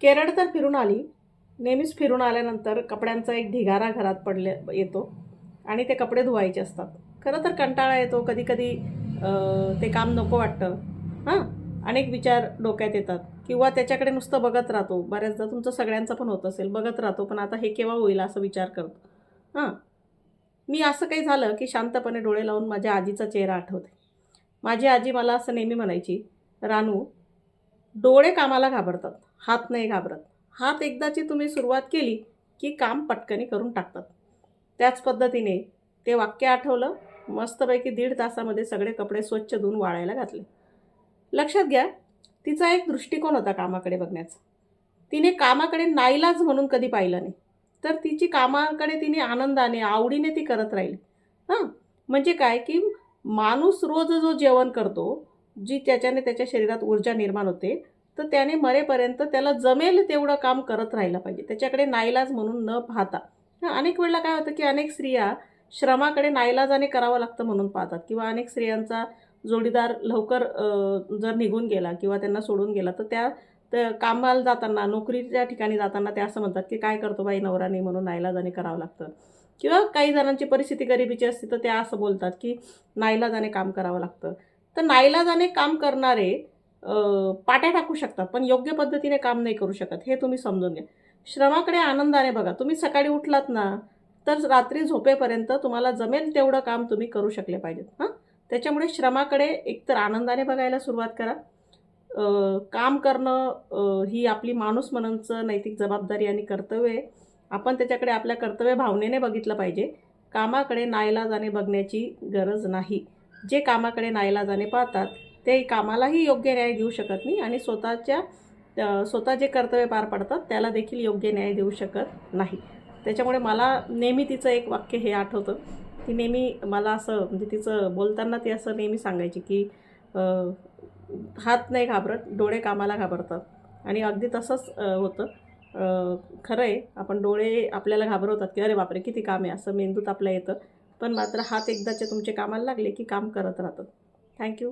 केरळ तर फिरून आली. नेहमीच फिरून आल्यानंतर कपड्यांचा एक ढिगारा घरात येतो आणि ते कपडे धुवायचे असतात. खरं तर कंटाळा येतो, कधी-कधी ते काम नको वाटतं. हां, अनेक विचार डोक्यात येतात किंवा त्याच्याकडे नुसतं बघत राहतो. बऱ्याचदा तुमचं सगळ्यांचं पण होत असेल, बघत राहतो, पण आता हे केव्हा होईल असं विचार करतो. हां, मी असं काही झालं की शांतपणे डोळे लावून माझ्या आजीचा चेहरा आठवते. माझी आजी मला असं नेहमी म्हणायची, "रानू, डोळे कामाला घाबरतात, हात नाही घाबरत. हात एकदाची तुम्ही सुरुवात केली, की काम पटकनी करून टाकतात." त्याच पद्धतीने ते वाक्य आठवलं. मस्तपैकी 1.5 तासामध्ये सगळे कपडे स्वच्छ धुवून वाळायला घातले. लक्षात घ्या, तिचा एक दृष्टिकोन होता कामाकडे बघण्याचा. तिने कामाकडे नाईलाज म्हणून कधी पाहिलं नाही. तर तिची कामाकडे तिने आनंदाने, आवडीने ती करत राहिली. हां, म्हणजे काय, की माणूस रोज जो जेवण करतो, जी त्याच्याने त्याच्या शरीरात ऊर्जा निर्माण होते, तर त्याने मरेपर्यंत त्याला जमेल तेवढं काम करत राहिलं पाहिजे. त्याच्याकडे नाईलाज म्हणून न पाहता. अनेक वेळेला काय होतं, की अनेक स्त्रिया श्रमाकडे नाईलाजाने करावं लागतं म्हणून पाहतात किंवा अनेक स्त्रियांचा जोडीदार लवकर जर निघून गेला किंवा त्यांना सोडून गेला, तर त्या कामाला जाताना, नोकरीच्या ठिकाणी जाताना त्या असं म्हणतात, की "काय करतो बाई नवरा नाही म्हणून नाईलाजाने करावं लागतं." किंवा काही जणांची परिस्थिती गरिबीची असते, तर त्या असं बोलतात, की नाईलाजाने काम करावं लागतं. तर नाईलाजाने काम करणारे पाट्या टाकू शकतात, पण योग्य पद्धतीने काम नाही करू शकत. हे तुम्ही समजून घ्या. श्रमाकडे आनंदाने बघा. तुम्ही सकाळी उठलात ना, तर रात्री झोपेपर्यंत तुम्हाला जमेल तेवढं काम तुम्ही करू शकले पाहिजेत. त्याच्यामुळे श्रमाकडे एकतर आनंदाने बघायला सुरुवात करा. काम करणं ही आपली माणूस म्हणूनचं नैतिक जबाबदारी आणि कर्तव्य आहे. आपण त्याच्याकडे आपल्या कर्तव्य भावनेने बघितलं पाहिजे. कामाकडे नाईलाजाने बघण्याची गरज नाही. जे कामाकडे नाईलाजाने पाहतात, ते कामालाही योग्य न्याय देऊ शकत नाही आणि स्वतः जे कर्तव्य पार पाडतात, त्याला देखील योग्य न्याय देऊ शकत नाही. त्याच्यामुळे मला नेहमी तिचं एक वाक्य हे आठवतं. ती नेहमी मला असं म्हणजे तिचं बोलताना ती असं नेहमी सांगायची, की हात नाही घाबरत, डोळे कामाला घाबरतात आणि अगदी तसंच होतं. खरं आहे, आपण डोळे आपल्याला घाबरवतात, की "अरे बापरे! किती काम आहे," असं मेंदूत आपल्या येतं. पण मात्र हात एकदाचे तुमचे कामाला लागले, की काम करत राहतात. Thank you.